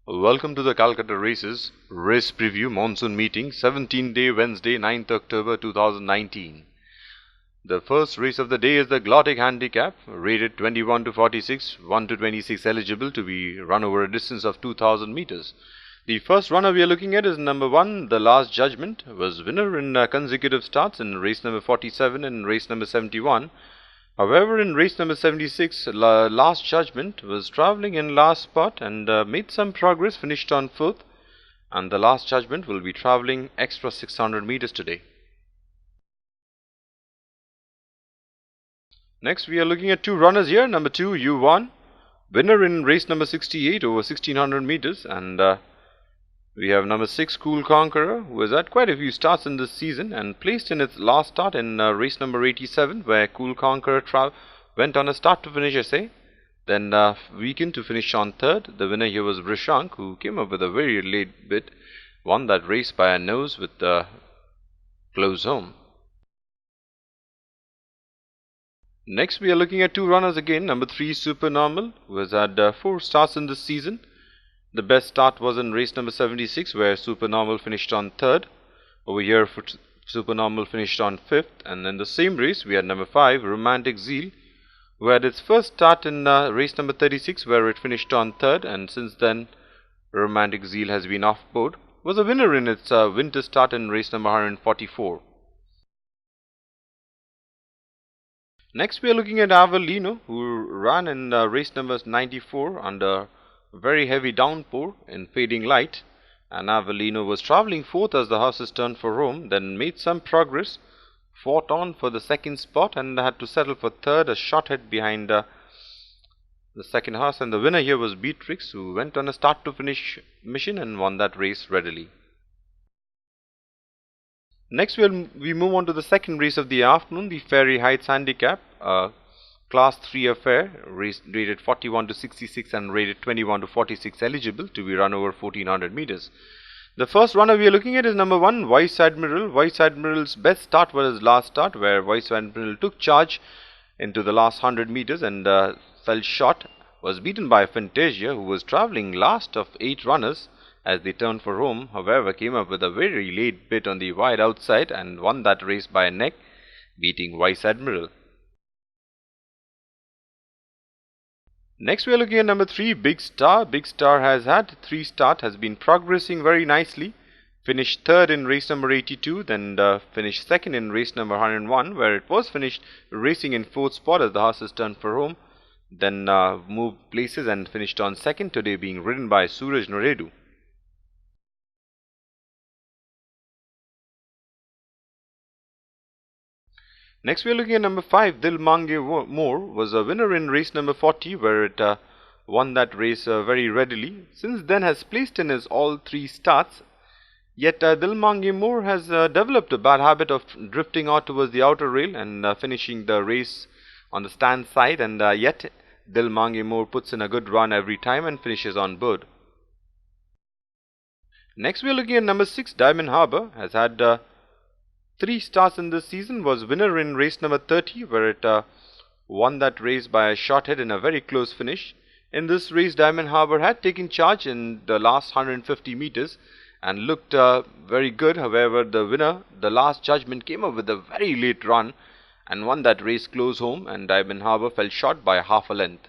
Welcome to the Calcutta Races Race Preview Monsoon Meeting 17-day Wednesday 9th October 2019. The first race of the day is the Glottic Handicap, rated 21 to 46, 1 to 26 eligible to be run over a distance of 2000 meters. The first runner we are looking at is number 1, The Last Judgment, was winner in consecutive starts in race number 47 and race number 71. However, in race number 76, Last Judgment was travelling in last spot and made some progress, finished on 4th, and the Last Judgment will be travelling extra 600 meters today. Next, we are looking at two runners here. Number 2, U1, winner in race number 68 over 1600 meters, and we have number 6, Cool Conqueror, who has had quite a few starts in this season and placed in its last start in race number 87, where Cool Conqueror went on a start to finish essay, then weakened to finish on 3rd. The winner here was Brishank, who came up with a very late bit, won that race by a nose with close home. Next, we are looking at two runners again. Number 3, Supernormal, who has had 4 starts in this season. The best start was in race number 76, where Supernormal finished on 3rd. Over here, Supernormal finished on 5th. And in the same race, we had number 5, Romantic Zeal, who had its first start in race number 36, where it finished on 3rd. And since then, Romantic Zeal has been off board. Was a winner in its winter start in race number 144. Next, we are looking at Avellino, who ran in race number 94 under very heavy downpour in fading light, and Avellino was travelling 4th as the horses turned for home, then made some progress, fought on for the 2nd spot and had to settle for 3rd, a short head behind the 2nd horse, and the winner here was Beatrix, who went on a start to finish mission and won that race readily. Next, we move on to the second race of the afternoon, the Ferry Heights Handicap, Class 3 affair, rated 41 to 66 and rated 21 to 46 eligible to be run over 1400 meters. The first runner we are looking at is number 1, Vice Admiral. Vice Admiral's best start was his last start, where Vice Admiral took charge into the last 100 meters and fell short, was beaten by Fantasia, who was travelling last of 8 runners as they turned for home. However, came up with a very late bit on the wide outside and won that race by a neck, beating Vice Admiral. Next, we are looking at number 3, Big Star. Big Star has had 3 starts, has been progressing very nicely. Finished 3rd in race number 82, then finished 2nd in race number 101, where it was finished racing in 4th spot as the horses turned for home. Then moved places and finished on 2nd, today being ridden by Suraj Noredu. Next, we are looking at number 5, Dil Mange More, was a winner in race number 40, where it won that race very readily. Since then has placed in his all 3 starts, yet Dil Mange More has developed a bad habit of drifting out towards the outer rail and finishing the race on the stand side, and yet Dil Mange More puts in a good run every time and finishes on board. Next, we are looking at number 6, Diamond Harbour, has had 3 starts in this season, was winner in race number 30, where it won that race by a short head in a very close finish. In this race, Diamond Harbour had taken charge in the last 150 meters and looked very good. However, the winner, The Last Judgment, came up with a very late run and won that race close home, and Diamond Harbour fell short by half a length.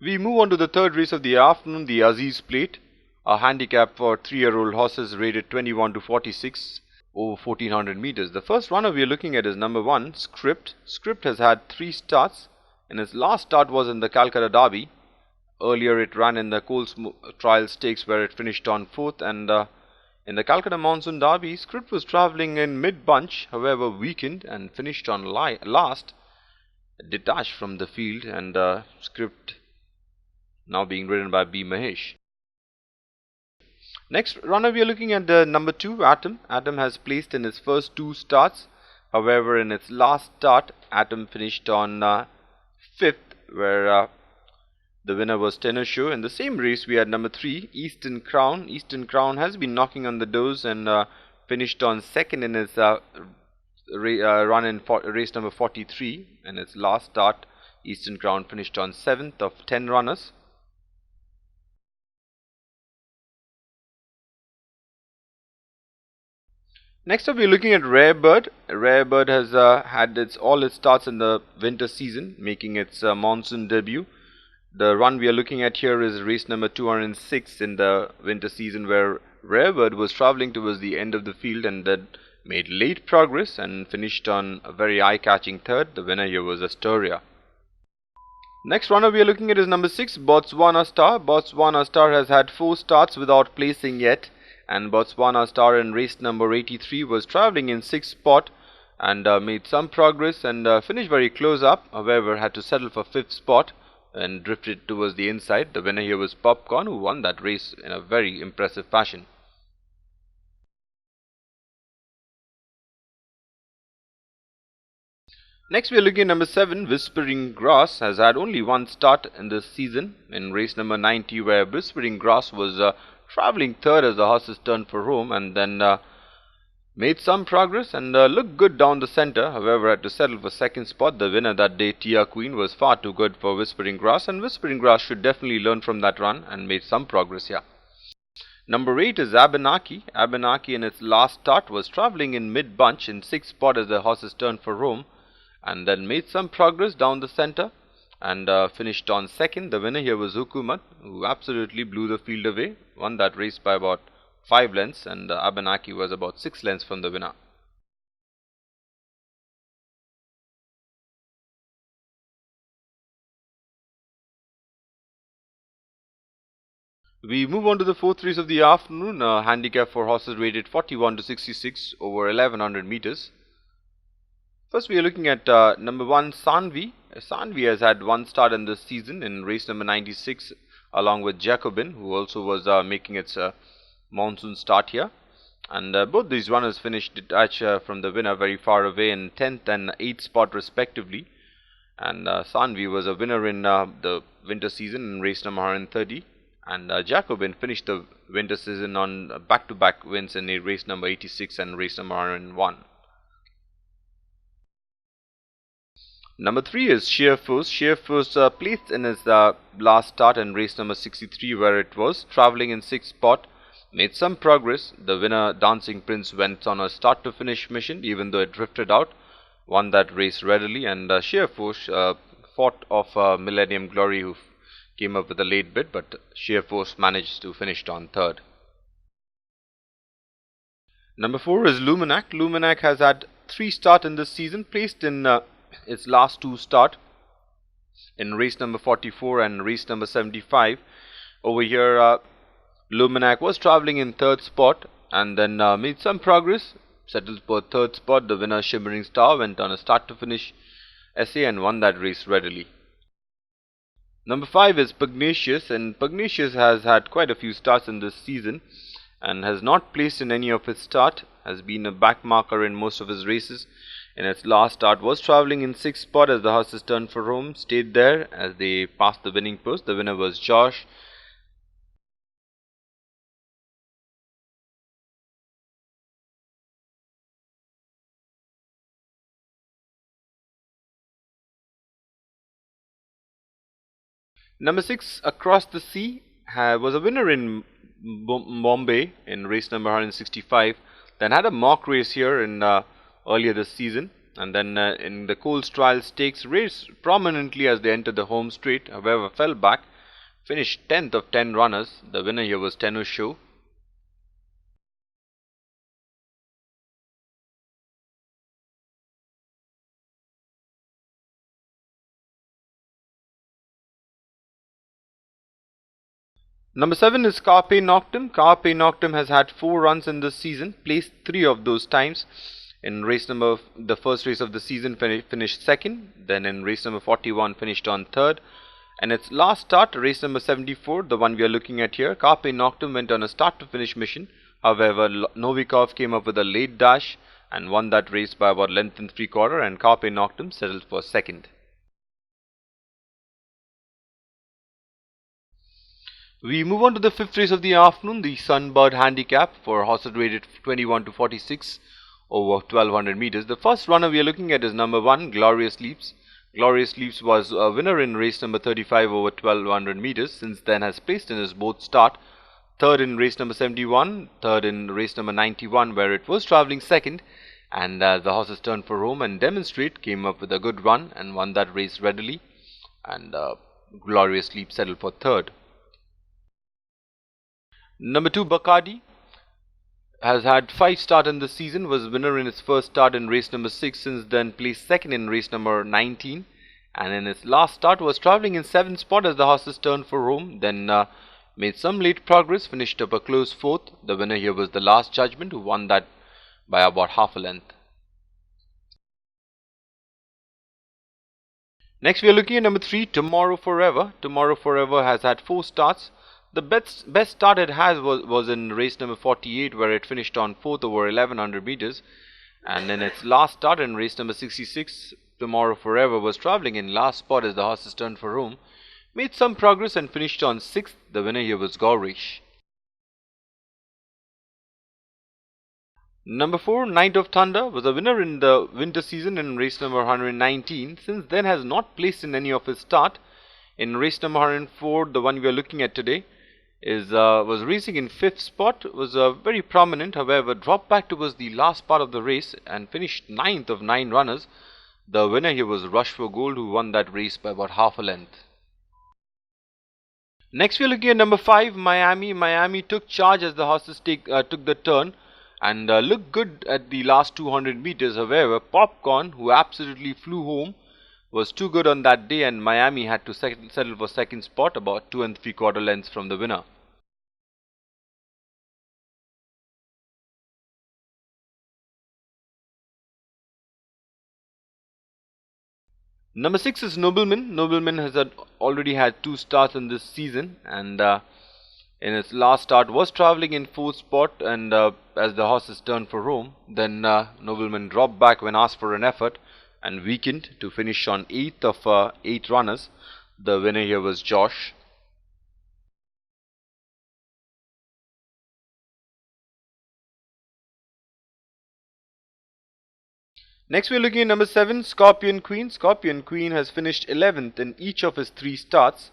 We move on to the third race of the afternoon, the Aussies Plate, a handicap for 3-year-old horses, rated 21 to 46 over 1400 meters. The first runner we are looking at is number 1, Script. Script has had 3 starts, and its last start was in the Calcutta Derby. Earlier it ran in the Coles Trial Stakes, where it finished on 4th, and in the Calcutta Monsoon Derby, Script was travelling in mid-bunch, however weakened and finished on last, detached from the field, and Script now being ridden by B. Mahesh. Next runner we are looking at number 2, Atom. Atom has placed in its first 2 starts. However, in its last start, Atom finished on 5th, where the winner was Tenosho. In the same race, we had number 3, Eastern Crown. Eastern Crown has been knocking on the doors and finished on 2nd in its run in race number 43. In its last start, Eastern Crown finished on 7th of 10 runners. Next up, we're looking at Rare Bird. Rare Bird has had all its starts in the winter season, making its monsoon debut. The run we are looking at here is race number 206 in the winter season, where Rare Bird was traveling towards the end of the field and then made late progress and finished on a very eye-catching third. The winner here was Astoria. Next runner we are looking at is number 6, Botswana Star. Botswana Star has had 4 starts without placing yet, and Botswana Star in race number 83 was travelling in 6th spot and made some progress and finished very close up. However, had to settle for 5th spot and drifted towards the inside. The winner here was Popcorn, who won that race in a very impressive fashion. Next we are looking at number 7, Whispering Grass. Has had only 1 start in this season in race number 90, where Whispering Grass was travelling third as the horses turned for home and then made some progress and looked good down the centre. However, had to settle for 2nd spot. The winner that day, Tia Queen, was far too good for Whispering Grass, and Whispering Grass should definitely learn from that run and made some progress here. Number 8 is Abenaki. Abenaki in its last start was travelling in mid-bunch in 6th spot as the horses turned for home and then made some progress down the centre and finished on 2nd. The winner here was Hukumat, who absolutely blew the field away, won that race by about 5 lengths, and Abenaki was about 6 lengths from the winner. We move on to the 4th race of the afternoon, a handicap for horses rated 41 to 66 over 1100 meters. First, we are looking at number 1, Sanvi. Sanvi has had 1 start in this season in race number 96 along with Jacobin, who also was making its monsoon start here. And both these runners finished detached from the winner very far away in 10th and 8th spot respectively. And Sanvi was a winner in the winter season in race number 130. And Jacobin finished the winter season on back-to-back wins in race number 86 and race number 101. Number 3 is Sheer Force. Sheer Force placed in his last start in race number 63, where it was travelling in 6th spot, made some progress. The winner, Dancing Prince, went on a start to finish mission even though it drifted out, won that race readily, and Sheer Force fought off Millennium Glory, who came up with a late bid, but Sheer Force managed to finish on 3rd. Number 4 is Luminac. Luminac has had 3 starts in this season, placed in its last 2 start in race number 44 and race number 75. Over here, Luminac was travelling in 3rd spot and then made some progress, settled for 3rd spot. The winner, Shimmering Star, went on a start to finish essay and won that race readily. Number 5 is Pugnacious, and Pugnacious has had quite a few starts in this season and has not placed in any of its start, has been a back marker in most of his races. In its last start was travelling in 6th spot as the horses turned for home, stayed there as they passed the winning post. The winner was Josh. Number 6, Across the Sea, was a winner in Bombay in race number 165, then had a mock race here in earlier this season, and then in the Coles Trial Stakes raced prominently as they entered the home straight. However, fell back, finished 10th of 10 runners. The winner here was Tenno Show. Number 7 is Carpe Noctem. Carpe Noctem has had 4 runs in this season, placed 3 of those times. In the first race of the season, finished 2nd. Then in race number 41, finished on 3rd. And its last start, race number 74, the one we are looking at here, Carpe Noctem went on a start to finish mission. However, Novikov came up with a late dash and won that race by about length and 3/4, and Carpe Noctem settled for 2nd. We move on to the 5th race of the afternoon, the Sunbird Handicap for horses rated 21 to 46 over 1200 meters. The first runner we are looking at is number 1, Glorious Leaps. Glorious Leaps was a winner in race number 35 over 1200 meters. Since then has placed in his both start, third in race number 71, third in race number 91, where it was travelling second, and as the horses turned for home and Demonstrate came up with a good run and won that race readily, and Glorious Leap settled for third. Number 2, Bacardi, has had 5 starts in this season, was winner in its first start in race number 6, since then placed second in race number 19, and in its last start was travelling in 7th spot as the horses turned for home, then made some late progress, finished up a close 4th. The winner here was the Last Judgment, who won that by about half a length. Next we are looking at number 3, Tomorrow Forever. Tomorrow Forever has had 4 starts. The best start it has was in race number 48, where it finished on 4th over 1100 meters, and in its last start in race number 66, Tomorrow Forever was travelling in last spot as the horses turned for home, made some progress and finished on 6th. The winner here was Gaurish. Number 4, Night of Thunder, was a winner in the winter season in race number 119, since then has not placed in any of his start. In race number 104, the one we are looking at today, was racing in 5th spot, was very prominent, however dropped back towards the last part of the race and finished 9th of 9 runners. The winner here was Rush for Gold, who won that race by about half a length. Next we are looking at number 5, Miami. Miami took charge as the horses took the turn and looked good at the last 200 meters. However, Popcorn, who absolutely flew home, was too good on that day, and Miami had to settle for second spot, about 2 3/4 lengths from the winner. Number 6 is Nobleman. Nobleman has already had 2 starts in this season, and in its last start was travelling in 4th spot, and as the horses turned for home, then Nobleman dropped back when asked for an effort and weakened to finish on 8th of 8 runners. The winner here was Josh. Next we are looking at number 7, Scorpion Queen. Scorpion Queen has finished 11th in each of his 3 starts,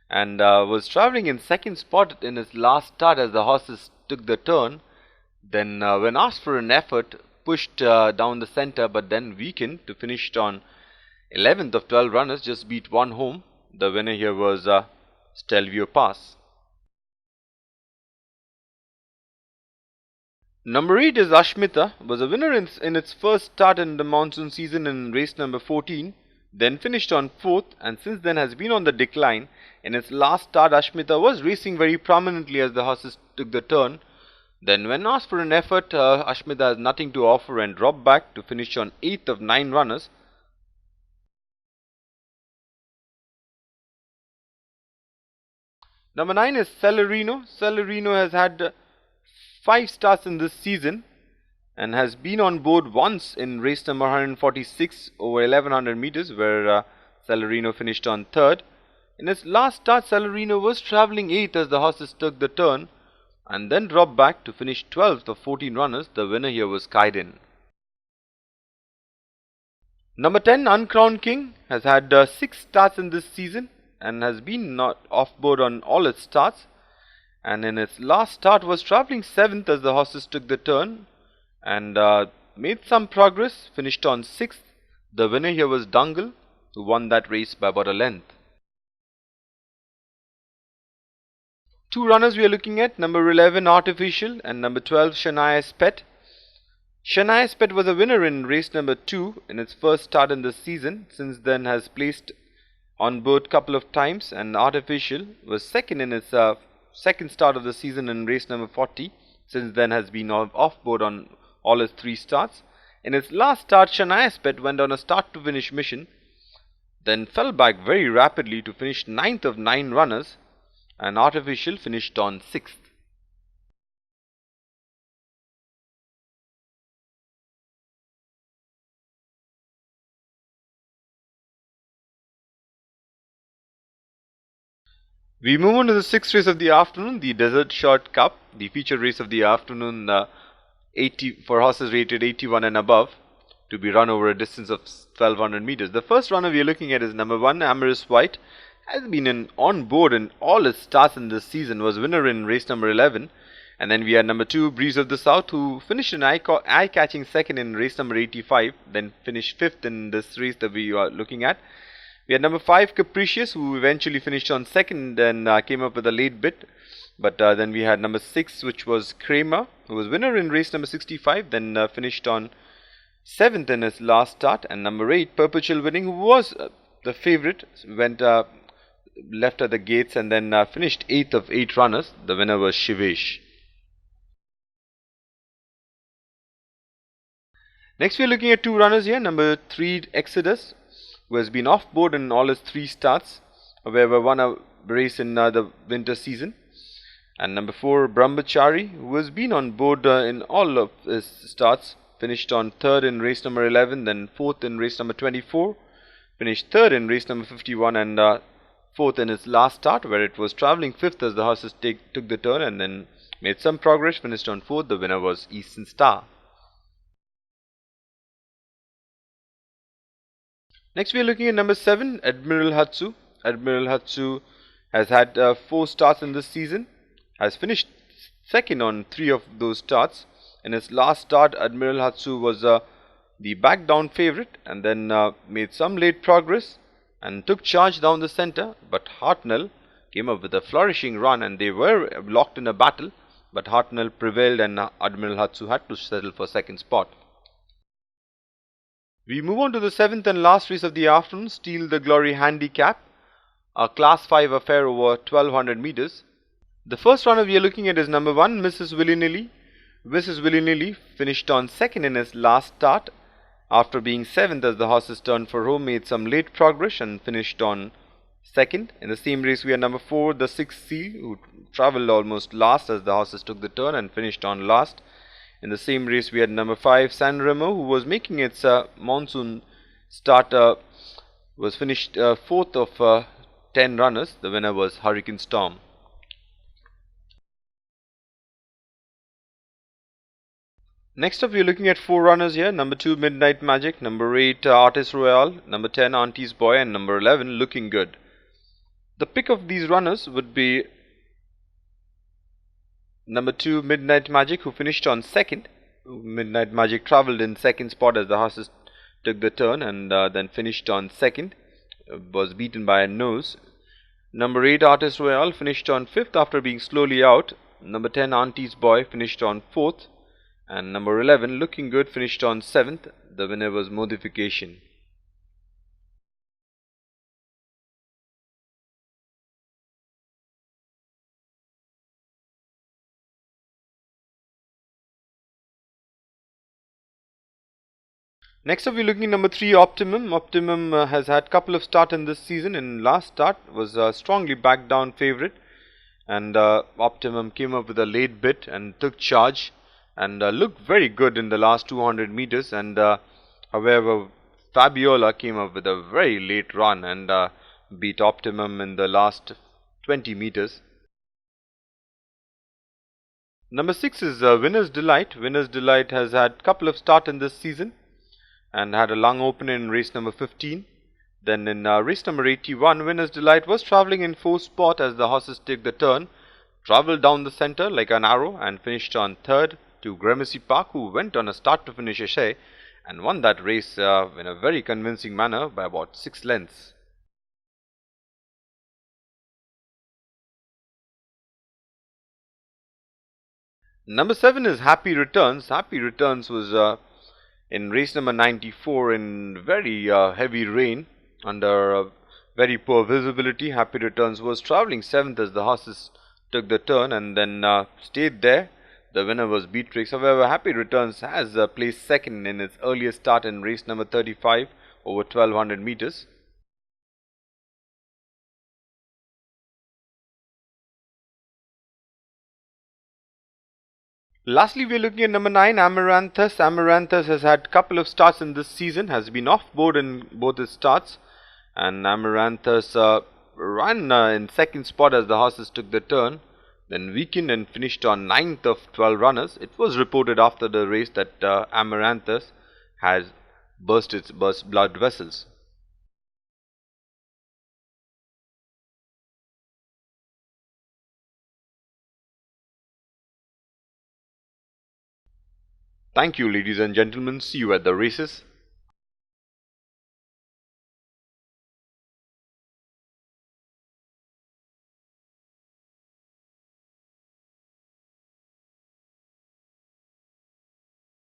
and was travelling in 2nd spot in his last start as the horses took the turn. Then when asked for an effort, pushed down the centre, but then weakened to finish on 11th of 12 runners, just beat 1 home. The winner here was Stelvio Pass. Number 8 is Ashmita, was a winner in its first start in the monsoon season in race number 14, then finished on 4th, and since then has been on the decline. In its last start, Ashmita was racing very prominently as the horses took the turn. Then when asked for an effort, Ashmita has nothing to offer and dropped back to finish on 8th of 9 runners. Number 9 is Celerino. Celerino has had 5 starts in this season and has been on board once in race number 146 over 1100 meters, where Celerino finished on 3rd. In his last start, Celerino was travelling 8th as the horses took the turn and then dropped back to finish 12th of 14 runners. The winner here was Kaiden. Number 10, Uncrowned King, has had 6 starts in this season and has been not off board on all its starts, and in its last start was travelling 7th as the horses took the turn and made some progress, finished on 6th. The winner here was Dungle, who won that race by about a length. 2 runners we are looking at, number 11 Artificial and number 12 Shania's Pet. Shania's Pet was a winner in race number 2 in its first start in this season, since then has placed on board couple of times, and Artificial was second in its second start of the season in race number 40, since then has been off board on all its 3 starts. In its last start, Shania's Pet went on a start to finish mission, then fell back very rapidly to finish 9th of 9 runners, and Artificial finished on 6th. We move on to the 6th race of the afternoon, the Desert Shot Cup, the feature race of the afternoon, 80 for horses rated 81 and above, to be run over a distance of 1200 meters. The first runner we are looking at is number 1 Amorous White, has been on board in all his starts in this season, was winner in race number 11. And then we had number 2, Breeze of the South, who finished an eye-catching second in race number 85, then finished 5th in this race that we are looking at. We had number 5, Capricious, who eventually finished on second and came up with a late bit. But then we had number 6, which was Kramer, who was winner in race number 65, then finished on 7th in his last start. And number 8, Perpetual Winning, who was the favourite, went left at the gates and then finished 8th of 8 runners. The winner was Shivesh. Next we are looking at 2 runners here. Number 3, Exodus, who has been off board in all his 3 starts, however won a race in the winter season. And number 4, Brahmachari, who has been on board in all of his starts, finished on 3rd in race number 11, then 4th in race number 24, finished 3rd in race number 51 and 4th in his last start, where it was travelling 5th as the horses took the turn and then made some progress, finished on 4th. The winner was Eastern Star. Next we are looking at number 7, Admiral Hatsu. Admiral Hatsu has had 4 starts in this season, has finished 2nd on 3 of those starts. In his last start, Admiral Hatsu was the back down favourite and then made some late progress and took charge down the centre, but Hartnell came up with a flourishing run and they were locked in a battle, but Hartnell prevailed and Admiral Hatsu had to settle for 2nd spot. We move on to the 7th and last race of the afternoon, Steal the Glory Handicap, a Class 5 affair over 1200 meters. The first runner we are looking at is number 1, Mrs. Willy-Nilly. Mrs. Willy-Nilly finished on 2nd in his last start. After being 7th as the horses turned for home, made some late progress and finished on 2nd. In the same race we have number 4, the 6th Seal, who travelled almost last as the horses took the turn and finished on last. In the same race we had number 5, San Remo, who was making its monsoon start, was finished 4th of 10 runners. The winner was Hurricane Storm. Next up we are looking at 4 runners here. Number 2, Midnight Magic, number 8, Artist Royale, number 10, Auntie's Boy and number 11, Looking Good. The pick of these runners would be number 2, Midnight Magic, who finished on 2nd. Midnight Magic travelled in 2nd spot as the horses took the turn and then finished on 2nd. Was beaten by a nose. Number 8, Artist Royale, finished on 5th after being slowly out. Number 10, Auntie's Boy, finished on 4th. And number 11, Looking Good, finished on 7th. The winner was Modification. Next up we are looking at number 3, Optimum. Optimum has had couple of starts in this season. In last start was a strongly back down favourite, and Optimum came up with a late bit and took charge and looked very good in the last 200 meters. And however, Fabiola came up with a very late run and beat Optimum in the last 20 meters. Number 6 is Winner's Delight. Winner's Delight has had couple of starts in this season and had a long opener in race number 15. Then in race number 81, Winner's Delight was travelling in 4th spot as the horses took the turn, travelled down the centre like an arrow and finished on 3rd to Gramercy Park, who went on a start to finish essay and won that race in a very convincing manner by about 6 lengths. Number 7 is Happy Returns. Happy Returns was in race number 94 in very heavy rain under very poor visibility. Happy Returns was travelling 7th as the horses took the turn and then stayed there. The winner was Beatrix. However, Happy Returns has placed 2nd in its earlier start in race number 35 over 1200 meters. Lastly, we are looking at number 9, Amaranthus. Amaranthus has had couple of starts in this season, has been off board in both his starts, and Amaranthus ran in 2nd spot as the horses took the turn, then weakened and finished on 9th of 12 runners. It was reported after the race that Amaranthus has burst its blood vessels. Thank you, ladies and gentlemen. See you at the races.